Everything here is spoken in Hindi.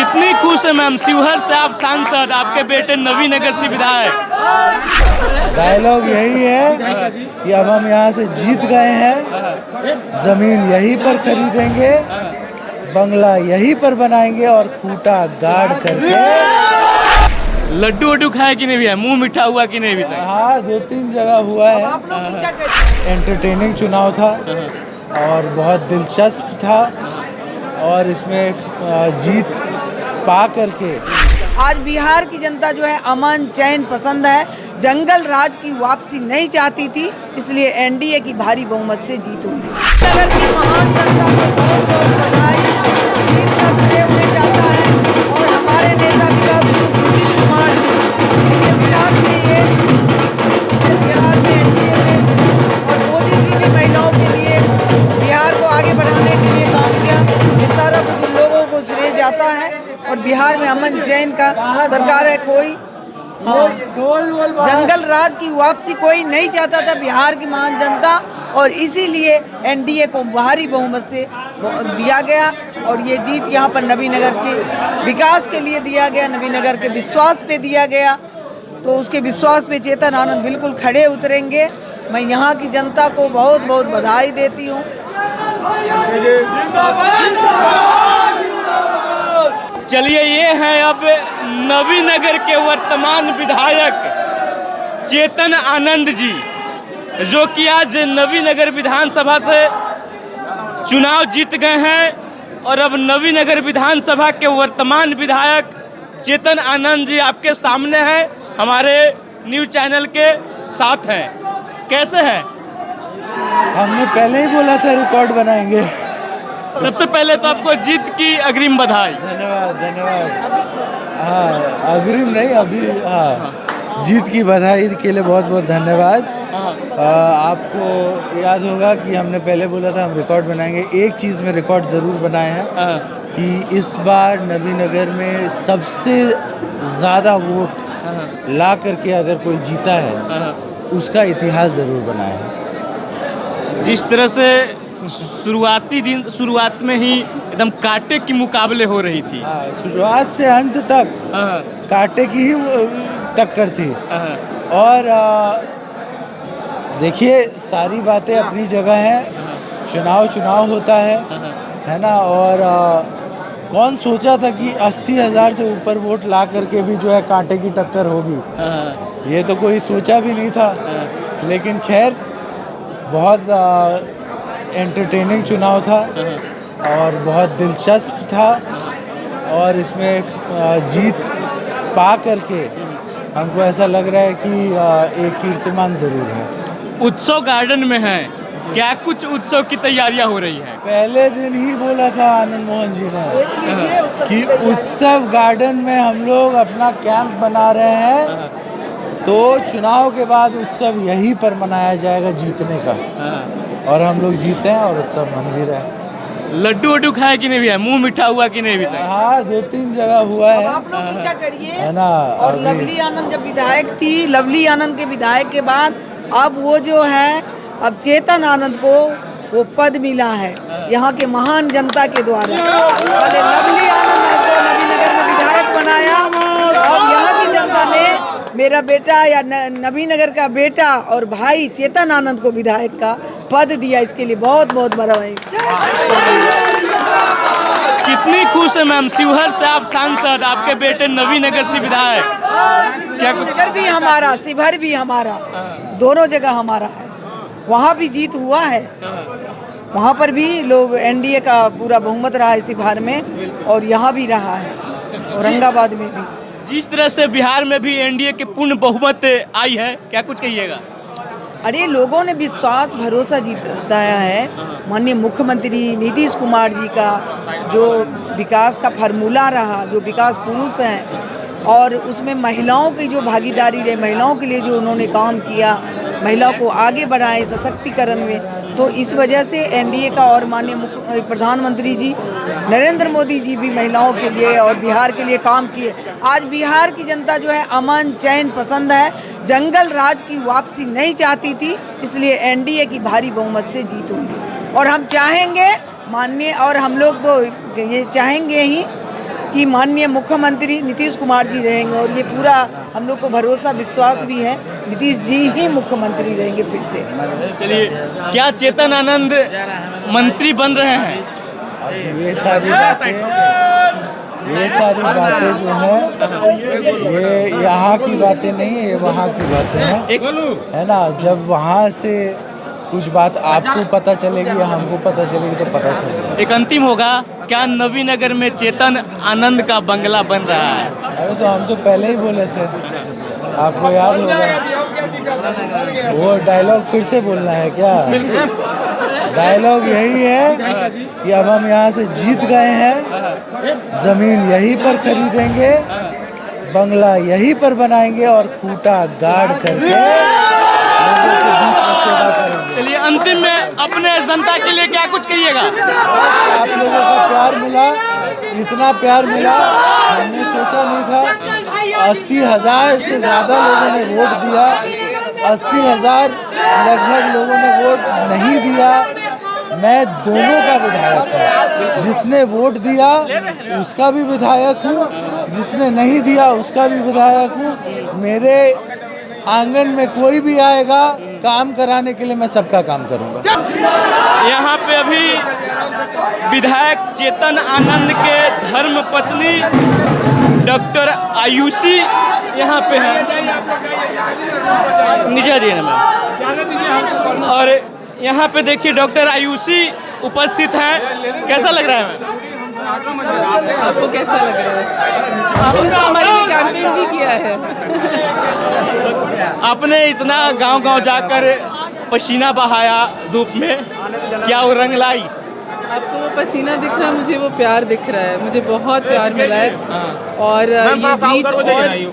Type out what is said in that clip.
कितनी खुश है मैम, शिवहर से आप सांसद, आपके बेटे नवीनगर से विधायक। डायलॉग यही है कि अब हम यहाँ से जीत गए हैं, जमीन यहीं पर खरीदेंगे, बंगला यहीं पर बनाएंगे और खूंटा गाड़ करके। लड्डू वड्डू खाया कि नहीं भी है, मुंह मीठा हुआ कि नहीं भी था? हाँ, 2-3 जगह हुआ है। एंटरटेनिंग चुनाव था और बहुत दिलचस्प था और इसमें जीत पा करके आज बिहार की जनता जो है अमन चैन पसंद है, जंगल राज की वापसी नहीं चाहती थी, इसलिए एनडीए की भारी बहुमत से जीत हुई। नगर की महान जनता को बहुत बहुत बधाई, जीत का श्रेय उन्हें जाता है और हमारे नेता नीतीश कुमार जी के विकास में ये बिहार में एनडीए में और मोदी जी भी महिलाओं के लिए बिहार को आगे बढ़ाने के लिए काम किया, ये सारा कुछ उन लोगों को श्रेय जाता है और बिहार में अमन चैन का सरकार है। कोई जंगल राज की वापसी कोई नहीं चाहता था, बिहार की महान जनता, और इसीलिए एनडीए को भारी बहुमत से दिया गया और ये जीत यहाँ पर नवीनगर के विकास के लिए दिया गया, नवीनगर के विश्वास पे दिया गया। तो उसके विश्वास पे चेतन आनंद बिल्कुल खड़े उतरेंगे। मैं यहाँ की जनता को बहुत बहुत बधाई देती हूँ। चलिए, ये हैं अब नवीनगर के वर्तमान विधायक चेतन आनंद जी, जो कि आज नवीनगर विधानसभा से चुनाव जीत गए हैं और अब नवीनगर विधानसभा के वर्तमान विधायक चेतन आनंद जी आपके सामने हैं, हमारे न्यूज़ चैनल के साथ हैं। कैसे हैं? हमने पहले ही बोला था रिकॉर्ड बनाएंगे। सबसे पहले तो आपको जीत की अग्रिम बधाई। धन्यवाद। हाँ, अग्रिम नहीं, अभी हाँ, जीत की बधाई के लिए बहुत बहुत धन्यवाद। आपको याद होगा कि हमने पहले बोला था हम रिकॉर्ड बनाएंगे। एक चीज़ में रिकॉर्ड ज़रूर बनाए हैं कि इस बार नवीनगर में सबसे ज़्यादा वोट ला करके अगर कोई जीता है उसका इतिहास ज़रूर बनाया है। जिस तरह से शुरुआत में ही एकदम कांटे की मुकाबले हो रही थी। शुरुआत से अंत तक कांटे की ही टक्कर थी। और देखिए, सारी बातें अपनी जगह हैं। चुनाव होता है ना। और कौन सोचा था कि 80,000 से ऊपर वोट ला करके भी जो है कांटे की टक्कर होगी, ये तो कोई सोचा भी नहीं था। लेकिन खैर, बहुत एंटरटेनिंग चुनाव था और बहुत दिलचस्प था और इसमें जीत पा करके हमको ऐसा लग रहा है कि एक कीर्तिमान ज़रूर है। उत्सव गार्डन में है, क्या कुछ उत्सव की तैयारियां हो रही है? पहले दिन ही बोला था आनंद मोहन जी ने कि उत्सव गार्डन में हम लोग अपना कैंप बना रहे हैं, तो चुनाव के बाद उत्सव यहीं पर मनाया जाएगा जीतने का। और हम लोग जीते हैं और उत्सव मन भी रहे। लड्डू वड्डू खाया कि नहीं भी है, मुंह मीठा हुआ कि नहीं भी था? हाँ, 2-3 जगह हुआ है। आप लोग भी क्या करिए, है ना। और लवली आनंद जब विधायक थी, लवली आनंद के विधायक के बाद अब वो जो है, अब चेतन आनंद को वो पद मिला है यहाँ के महान जनता के द्वारा। पहले लवली आनंद को नवीनगर में विधायक बनाया और यहाँ की जनता ने मेरा बेटा या नवीनगर का बेटा और भाई चेतन आनंद को विधायक का पद दिया। इसके लिए बहुत बहुत बधाई। कितनी खुश है मैम, शिवहर से आप सांसद, आपके बेटे नवीनगर से विधायक। क्या नगर भी हमारा, शिवहर भी हमारा, दोनों जगह हमारा है। वहाँ भी जीत हुआ है, वहाँ पर भी लोग एनडीए का पूरा बहुमत रहा है शिवहर में, और यहाँ भी रहा है, औरंगाबाद में भी। जिस तरह से बिहार में भी एनडीए के पूर्ण बहुमत आई है, क्या कुछ कहिएगा? अरे, लोगों ने विश्वास भरोसा जिताया है। माननीय मुख्यमंत्री नीतीश कुमार जी का जो विकास का फार्मूला रहा, जो विकास पुरुष हैं, और उसमें महिलाओं की जो भागीदारी रही, महिलाओं के लिए जो उन्होंने काम किया, महिलाओं को आगे बढ़ाए सशक्तिकरण में, तो इस वजह से एनडीए का और माननीय प्रधानमंत्री जी नरेंद्र मोदी जी भी महिलाओं के लिए और बिहार के लिए काम किए। आज बिहार की जनता जो है अमन चैन पसंद है, जंगल राज की वापसी नहीं चाहती थी, इसलिए एनडीए की भारी बहुमत से जीत हुई। और हम चाहेंगे माननीय, और हम लोग तो ये चाहेंगे ही कि माननीय मुख्यमंत्री नीतीश कुमार जी रहेंगे और ये पूरा हम लोग को भरोसा विश्वास भी है नीतीश जी ही मुख्यमंत्री रहेंगे फिर से। चलिए, क्या चेतन आनंद मंत्री बन रहे हैं? अब ये सारी बातें जो है ये यहाँ की बातें नहीं है, ये वहाँ की बातें हैं, है ना। जब वहाँ से कुछ बात आपको पता चलेगी या हमको पता चलेगी तो पता चलेगा। एक अंतिम होगा, क्या नवीनगर में चेतन आनंद का बंगला बन रहा है? अरे तो हम तो पहले ही बोले थे, आपको याद होगा। वो डायलॉग फिर से बोलना है क्या? डायलॉग यही है कि अब हम यहाँ से जीत गए हैं, जमीन यहीं पर खरीदेंगे, बंगला यहीं पर बनाएंगे और खूंटा गाड़ करके लोगों के बीच में सेवा करेंगे। चलिए, अंतिम में अपने जनता के लिए क्या कुछ कहिएगा? आप लोगों का प्यार मिला, इतना प्यार मिला हमने सोचा नहीं था। 80,000 से ज़्यादा लोगों ने वोट दिया, 80,000 लगभग लोगों ने वोट नहीं दिया। मैं दोनों का विधायक हूँ, जिसने वोट दिया उसका भी विधायक हूँ, जिसने नहीं दिया उसका भी विधायक हूँ। मेरे आंगन में कोई भी आएगा काम कराने के लिए, मैं सबका काम करूँगा। यहाँ पे अभी विधायक चेतन आनंद के धर्म पत्नी डॉक्टर आयुषी यहाँ पे हैं। नीचे जी मैम। और यहाँ पे देखिए डॉक्टर आयुषी उपस्थित हैं। कैसा लग रहा है मैम? आपको कैसा लग रहा है? आपने तो हमारे लिए कैंपेन भी किया है। आपने इतना गांव-गांव जाकर पसीना बहाया धूप में, क्या वो रंग लाई? आपको वो पसीना दिख रहा है, मुझे वो प्यार दिख रहा है। मुझे बहुत प्यार मिला है और ये जीत और